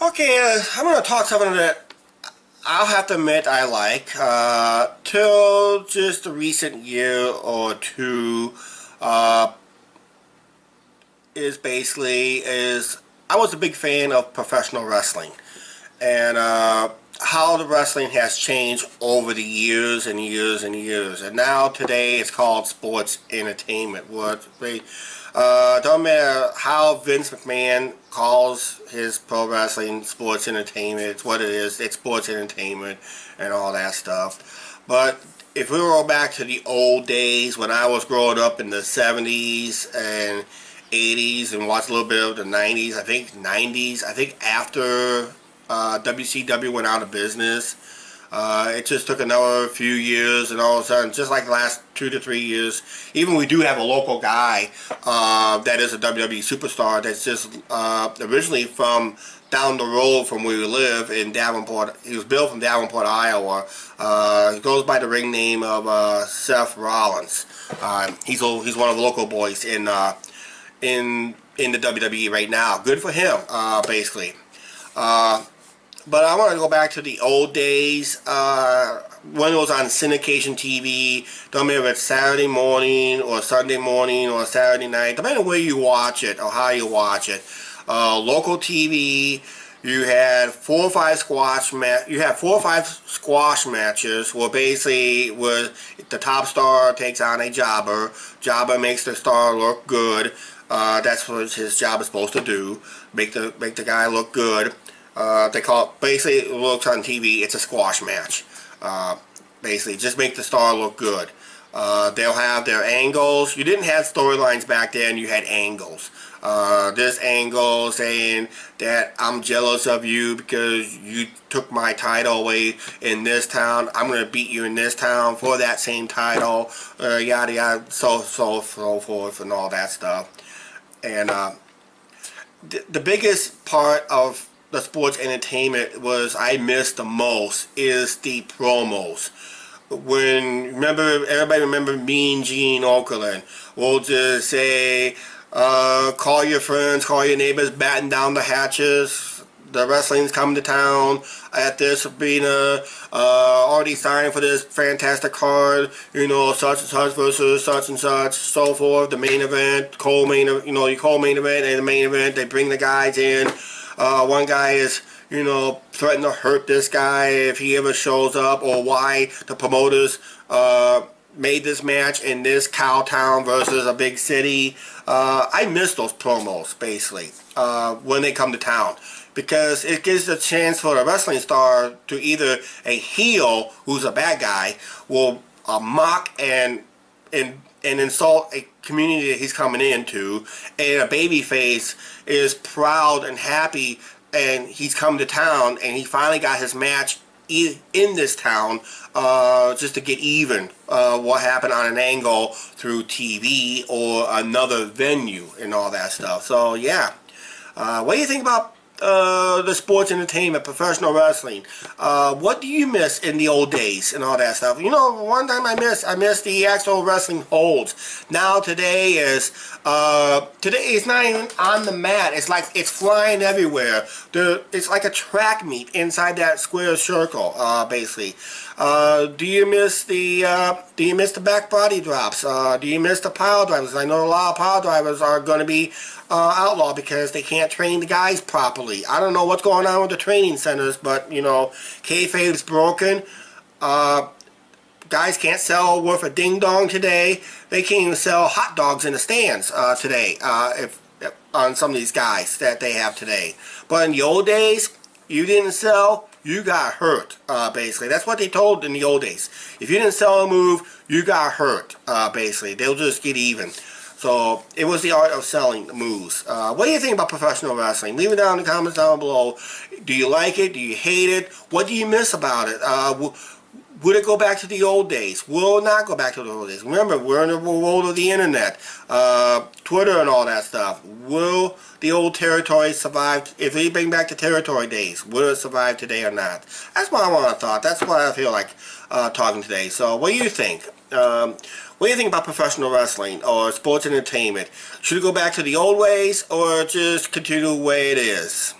Okay, I'm going to talk something that I'll have to admit I like. Till just a recent year or two, uh, is I was a big fan of professional wrestling, and how the wrestling has changed over the years and years and years. And now today it's called sports entertainment. Don't matter how Vince McMahon calls his pro wrestling sports entertainment, it's what it is. It's sports entertainment and all that stuff. But if we go back to the old days when I was growing up in the 70s and 80s and watched a little bit of the 90s, I think after WCW went out of business, it just took another few years, and all of a sudden, just like the last 2 to 3 years, even we do have a local guy that is a WWE superstar that's just originally from down the road from where we live in Davenport. He was built from Davenport, Iowa. He goes by the ring name of Seth Rollins. He's one of the local boys in the WWE right now. Good for him, basically. But I want to go back to the old days when it was on syndication TV. Don't matter if it's Saturday morning or Sunday morning or Saturday night, depending on where you watch it or how you watch it. Local TV, you had 4 or 5 squash matches where basically the top star takes on a jobber. Jobber makes the star look good. That's what his job is supposed to do. Make the guy look good. They call it, basically, it looks on TV, it's a squash match. Basically, just make the star look good. They'll have their angles. You didn't have storylines back then, you had angles. This angle saying that I'm jealous of you because you took my title away in this town. I'm going to beat you in this town for that same title. Yada yada, so forth and all that stuff. And the biggest part of the sports entertainment I missed the most is the promos. Everybody remember Mean Gene Okerlund. We'll just say, call your friends, call your neighbors, batten down the hatches. The wrestling's coming to town at this arena. Already signed for this fantastic card. You know, such and such versus such and such, so forth. The main event, co-main event, your co-main event and the main event. They bring the guys in. One guy is, threatening to hurt this guy if he ever shows up, or why the promoters made this match in this cow town versus a big city. I miss those promos, basically, when they come to town, because it gives a chance for a wrestling star to either a heel, who's a bad guy, will mock and insult a community that he's coming into, and a babyface is proud and happy and he's come to town and he finally got his match in this town, just to get even what happened on an angle through TV or another venue and all that stuff. So yeah, what do you think about the sports entertainment, professional wrestling? What do you miss in the old days and all that stuff? One time I miss the actual wrestling holds. Now today is not even on the mat. It's like it's flying everywhere. It's like a track meet inside that square circle, basically. Do you miss the back body drops? Do you miss the pile drivers? I know a lot of pile drivers are going to be outlawed because they can't train the guys properly. I don't know what's going on with the training centers, but kayfabe's broken. Guys can't sell worth a ding dong today. They can't even sell hot dogs in the stands today. On some of these guys that they have today. But in the old days, you didn't sell, you got hurt, basically. That's what they told in the old days. If you didn't sell a move, you got hurt, basically. They'll just get even. So, it was the art of selling moves. What do you think about professional wrestling? Leave it down in the comments down below. Do you like it? Do you hate it? What do you miss about it? Would it go back to the old days? Will it not go back to the old days? Remember, we're in the world of the internet, Twitter and all that stuff. Will the old territory survive? If we bring back the territory days, will it survive today or not? That's what I want to thought. That's what I feel like talking today. So, what do you think? What do you think about professional wrestling or sports entertainment? Should it go back to the old ways or just continue the way it is?